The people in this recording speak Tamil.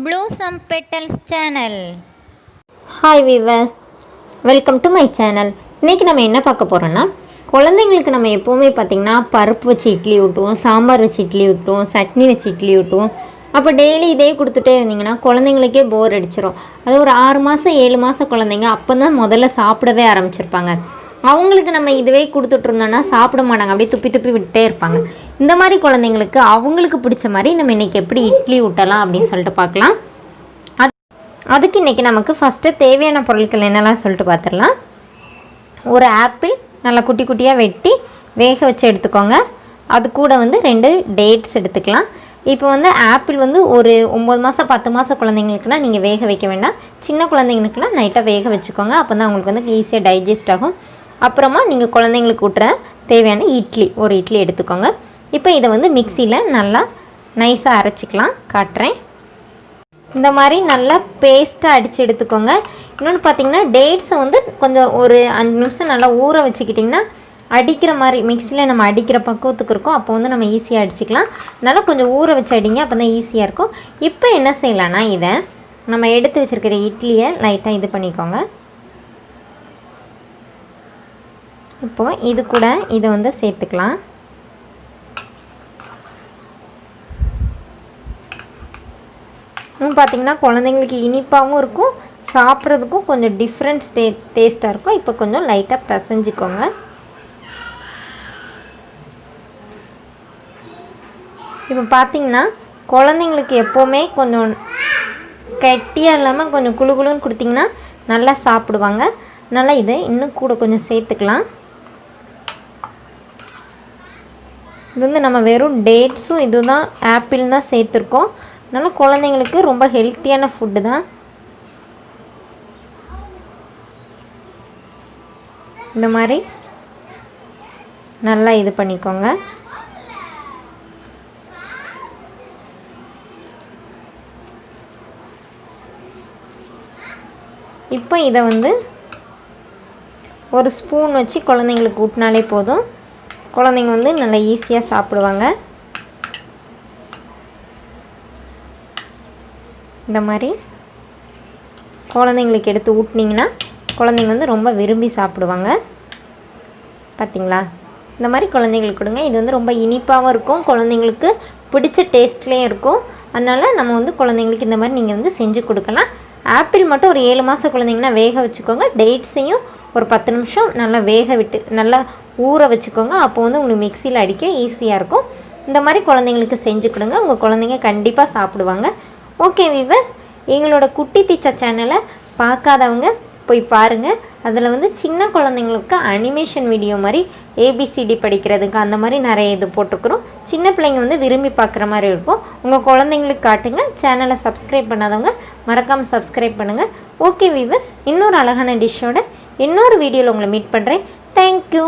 Blossom Petals channel. Hi viewers, welcome to my channel. இன்னைக்கு நம்ம என்ன பார்க்க போறோம்னா குழந்தைகளுக்கு நம்ம எப்பவுமே பாத்தீங்கன்னா பருப்பு வச்சு இட்லி ஊட்டுவோம், சாம்பார் வச்சு இட்லி ஊட்டுவோம், சட்னி வச்சு இட்லி ஊட்டுவோம். அப்போ டெய்லி இதே கொடுத்துட்டே இருந்தீங்கன்னா குழந்தைங்களுக்கே போர் அடிச்சிடும். அது ஒரு 6 மாதம் 7 மாதம் குழந்தைங்க அப்போ தான் முதல்ல சாப்பிடவே ஆரம்பிச்சிருப்பாங்க. அவங்களுக்கு நம்ம இதுவே கொடுத்துட்டு இருந்தோம்னா சாப்பிட மாட்டாங்க, அப்படியே துப்பி துப்பி விட்டே இருப்பாங்க. இந்த மாதிரி குழந்தைங்களுக்கு அவங்களுக்கு பிடிச்ச மாதிரி நம்ம இன்றைக்கி எப்படி இட்லி ஊட்டலாம் அப்படின்னு சொல்லிட்டு பார்க்கலாம். அதுக்கு இன்றைக்கி நமக்கு ஃபஸ்ட்டு தேவையான பொருட்கள் என்னெல்லாம் சொல்லிட்டு பார்த்துடலாம். ஒரு ஆப்பிள் நல்லா குட்டி குட்டியாக வெட்டி வேக வச்சு எடுத்துக்கோங்க. அது கூட 2 டேட்ஸ் எடுத்துக்கலாம். இப்போ ஆப்பிள் ஒரு 9 மாதம் 10 மாதம் குழந்தைங்களுக்குலாம் நீங்கள் வேக வைக்க வேண்டாம். சின்ன குழந்தைங்களுக்குலாம் நைட்டாக வேக வச்சுக்கோங்க. அப்போ தான் அவங்களுக்கு ஈஸியாக டைஜஸ்ட் ஆகும். அப்புறமா நீங்கள் குழந்தைங்களுக்கு ஊட்டுற தேவையான ஒரு இட்லி எடுத்துக்கோங்க. இப்போ இதை மிக்சியில் நல்லா நைஸாக அரைச்சிக்கலாம், காட்டுறேன். இந்த மாதிரி நல்லா பேஸ்ட்டாக அடித்து எடுத்துக்கோங்க. இன்னொன்று பார்த்தீங்கன்னா டேட்ஸை கொஞ்சம் ஒரு 5 நிமிஷம் நல்லா ஊற வச்சுக்கிட்டிங்கன்னா அடிக்கிற மாதிரி மிக்சியில் நம்ம அடிக்கிற பக்குவத்துக்கு இருக்கும். அப்போ நம்ம ஈஸியாக அடிச்சுக்கலாம். நல்லா கொஞ்சம் ஊற வச்சு அடிங்க, அப்போ தான் ஈஸியாக இருக்கும். இப்போ என்ன செய்யலான்னா இதை நம்ம எடுத்து வச்சுருக்கிற இட்லியை லைட்டாக இது பண்ணிக்கோங்க. இப்போது இது கூட இதை சேர்த்துக்கலாம். பார்த்திங்கன்னா குழந்தைங்களுக்கு இனிப்பாகவும் இருக்கும், சாப்பிட்றதுக்கும் கொஞ்சம் டிஃப்ரெண்ட் டேஸ்ட்டாக இருக்கும். இப்போ கொஞ்சம் லைட்டாக பிசைஞ்சிக்கோங்க. இப்போ பார்த்திங்கன்னா குழந்தைங்களுக்கு எப்போவுமே கொஞ்சம் கெட்டியாக இல்லாமல் கொஞ்சம் குளுகுளுன்னு கொடுத்திங்கன்னா நல்லா சாப்பிடுவாங்க. நல்லா இதை இன்னும் கூட கொஞ்சம் சேர்த்துக்கலாம். இது நம்ம வெறும் டேட்ஸும் இதுதான் ஆப்பிள் தான் சேர்த்துருக்கோம். அதனால் குழந்தைங்களுக்கு ரொம்ப ஹெல்த்தியான ஃபுட்டு தான். இந்த மாதிரி நல்லா இது பண்ணிக்கோங்க. இப்போ இதை ஒரு ஸ்பூன் வச்சு குழந்தைங்களுக்கு ஊட்டினாலே போதும். குழந்தைங்க நல்லா ஈஸியாக சாப்பிடுவாங்க. இந்த மாதிரி குழந்தைங்களுக்கு எடுத்து ஊட்டினீங்கன்னா குழந்தைங்க ரொம்ப விரும்பி சாப்பிடுவாங்க. பார்த்திங்களா? இந்த மாதிரி குழந்தைங்களுக்கு கொடுங்க. இது ரொம்ப இனிப்பாகவும் இருக்கும், குழந்தைங்களுக்கு பிடிச்ச டேஸ்ட்லேயும் இருக்கும். அதனால் நம்ம குழந்தைங்களுக்கு இந்த மாதிரி நீங்கள் செஞ்சு கொடுக்கலாம். ஆப்பிள் மட்டும் ஒரு 7 மாதம் குழந்தைங்கன்னா வேக வச்சுக்கோங்க. டேட்ஸையும் ஒரு 10 நிமிஷம் நல்லா வேக விட்டு நல்லா ஊற வச்சுக்கோங்க. அப்போ உங்களுக்கு மிக்சியில் அடிக்க ஈஸியாக இருக்கும். இந்த மாதிரி குழந்தைங்களுக்கு செஞ்சு கொடுங்க, உங்கள் குழந்தைங்க கண்டிப்பாக சாப்பிடுவாங்க. ஓகே வியூவர்ஸ், எங்களோட குட்டி டீச்சர் சேனலை பார்க்காதவங்க போய் பாருங்கள். அதில் சின்ன குழந்தைங்களுக்கு அனிமேஷன் வீடியோ மாதிரி ஏபிசிடி படிக்கிறதுக்கு அந்த மாதிரி நிறைய இது போட்டிருக்குறோம். சின்ன பிள்ளைங்க விரும்பி பார்க்குற மாதிரி இருக்கும். உங்கள் குழந்தைங்களுக்கு காட்டுங்க. சேனலை சப்ஸ்கிரைப் பண்ணாதவங்க மறக்காமல் சப்ஸ்கிரைப் பண்ணுங்கள். ஓகே வியூவர்ஸ், இன்னொரு அழகான டிஷ்ஷோட இன்னொரு வீடியோவில் உங்களை மீட் பண்ணுறேன். தேங்க்யூ.